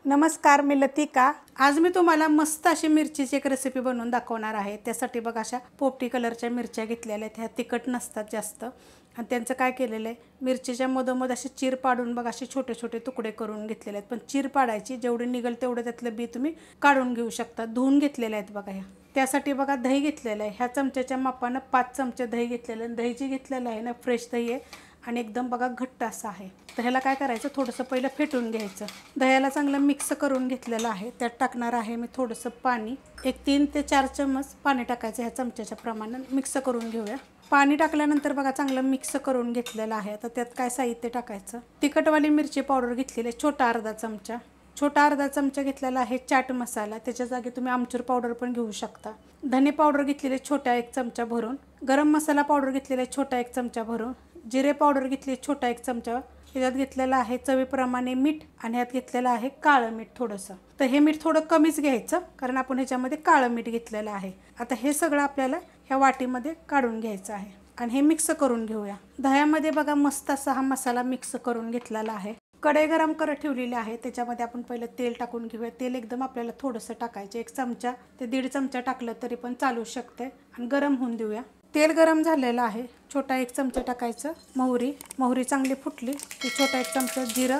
नमस्कार, मी लतिका। आज मी तुम्हाला मस्त अशी मिरचीची एक रेसिपी बनवून दाखवणार आहे। त्यासाठी बघा अशा पोपटी कलरच्या मिरच्या घेतलेल्या आहेत। ह्या तिखट नसतात जास्त आणि त्यांचं काय केलेलं आहे, मिरचीच्या मधोमध अशी चीर पाडून बघा असे छोटे छोटे तुकडे करून घेतलेले आहेत। पण चीर पाडायची, जेवढे निघेल तेवढे त्यातलं बी तुम्ही काढून घेऊ शकता। धुवून घेतलेले आहेत बघा ह्या। त्यासाठी बघा दही घेतलेलं आहे। ह्या चमच्याच्या मापानं 5 चमचे दही घेतलेलं आहे। दही जी घेतलेलं आहे ना, फ्रेश दही आहे आणि एकदम बघा घट्ट असं आहे। तर ह्याला काय करायचं, थोडंसं पहिलं फेटून घ्यायचं। दह्याला चांगलं मिक्स करून घेतलेलं आहे। त्यात टाकणार आहे मी थोडंसं पाणी, एक 3 ते 4 चम्मच पाणी टाकायचं। ह्या चमच्याच्या प्रमाणात मिक्स करून घेऊया। पाणी टाकल्यानंतर बघा चांगलं मिक्स करून घेतलेलं आहे। आता त्यात काय साहित्य टाकायचं, तिखटवाली मिरची पावडर घेतलेली छोटा अर्धा चमचा, छोटा अर्धा चमचा घेतलेला आहे चाट मसाला। त्याच्या जागी तुम्ही आमचूर पावडर पण घेऊ शकता। धने पावडर घेतलेले छोटा 1 चमचा भरून, गरम मसाला पावडर घेतलेले छोटा 1 चमचा भरून, जिरे पावडर घेतली छोटा 1 चमचा, ह्याच्यात घेतलेला आहे चवीप्रमाणे मीठ आणि ह्यात घेतलेलं आहे काळं मीठ थोडंसं। तर हे मीठ थोडं कमीच घ्यायचं, कारण आपण ह्याच्यामध्ये काळं मीठ घेतलेलं आहे। आता हे सगळं आपल्याला ह्या वाटीमध्ये काढून घ्यायचं आहे आणि हे मिक्स करून घेऊया। दह्यामध्ये बघा मस्त असा हा मसाला मिक्स करून घेतलेला आहे। कढई गरम करत ठेवलेली आहे, त्याच्यामध्ये आपण पहिलं तेल टाकून घेऊया। तेल एकदम आपल्याला थोडंसं टाकायचं, 1 चमचा ते 1.5 चमचा टाकलं तरी पण चालू शकते आणि गरम होऊन देऊया। तेल गरम झालेलं आहे, छोटा 1 चमचा टाकायचं मोहरी चांगली फुटली की छोटा 1 चमचा जिरं,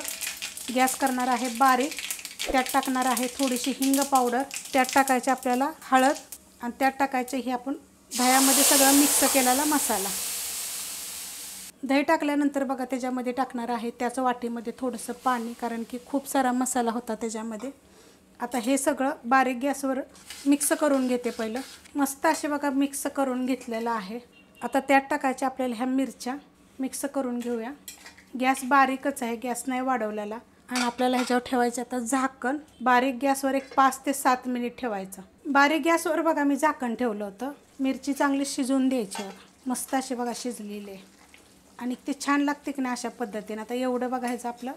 गॅस करणार आहे बारीक। त्यात टाकणार आहे थोडीशी हिंग पावडर, त्यात टाकायचे आपल्याला हळद आणि त्यात टाकायचे ही आपण दह्यामध्ये सगळं मिक्स केलेला मसाला। दही टाकल्यानंतर बघा त्याच्यामध्ये टाकणार आहे त्याच वाटीमध्ये थोडंसं पाणी, कारण की खूप सारा मसाला होता त्याच्यामध्ये। आता हे सगळं बारीक गॅसवर मिक्स करून घेते पहिलं। मस्त असे बघा मिक्स करून घेतलेलं आहे। आता त्यात टाकायच्या आपल्याला ह्या मिरच्या, मिक्स करून घेऊया। गॅस बारीकच आहे, गॅस नाही वाढवलेला आणि आपल्याला ह्याच्यावर ठेवायचं आता झाकण। बारीक गॅसवर एक 5 ते 7 मिनिट ठेवायचं। बारीक गॅसवर बघा मी झाकण ठेवलं होतं। मिरची चांगली शिजवून द्यायची, मस्त अशी बघा शिजलेली आहे आणि ते छान लागते की नाही अशा पद्धतीने। आता एवढं बघायचं आपलं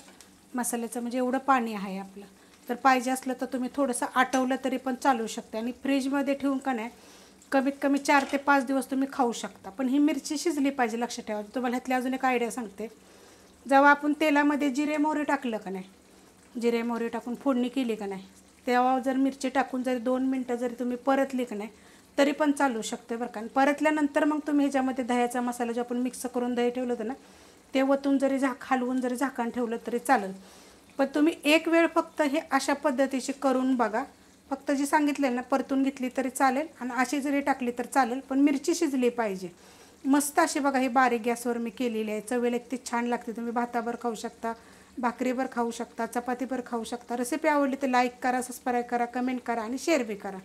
मसाल्याचं, म्हणजे एवढं पाणी आहे आपलं। तर पाहिजे असलं तर तुम्ही थोडंसं आटवलं तरी पण चालू शकते आणि फ्रीजमध्ये ठेवून का नाही कमीत कमी 4 ते 5 दिवस तुम्ही खाऊ शकता। पण ही मिरची शिजली पाहिजे, लक्षात ठेवा। तुम्हाला ह्यातली अजून एक आयडिया सांगते, जेव्हा आपण तेलामध्ये जिरे मोहरी टाकलं का नाही, जिरे मोहरी टाकून फोडणी केली का नाही, तेव्हा जर मिरची टाकून जरी 2 मिनटं जरी तुम्ही परतली का नाही तरी पण चालू शकते बरं का। परतल्यानंतर मग तुम्ही ह्याच्यामध्ये दह्याचा मसाला जो आपण मिक्स करून दही ठेवलं होतं ना, ते वतून जरी हलवून जरी झाकण ठेवलं तरी चालेल। पण तुम्ही एक वेळ फक्त हे अशा पद्धतीची करून बघा। फक्त जी सांगितलं ना परतून घेतली तरी चालेल आणि अशी जरी टाकली तर चालेल, पण मिरची शिजली पाहिजे। मस्त अशी बघा ही बारीक गॅसवर मी केलेली आहे। चवीला किती छान लागते। तुम्ही भातावर खाऊ शकता, भाकरीवर खाऊ शकता, चपातीवर खाऊ शकता। रेसिपी आवडली तर लाईक करा, सबस्क्राईब करा, कमेंट करा आणि शेअर बी करा।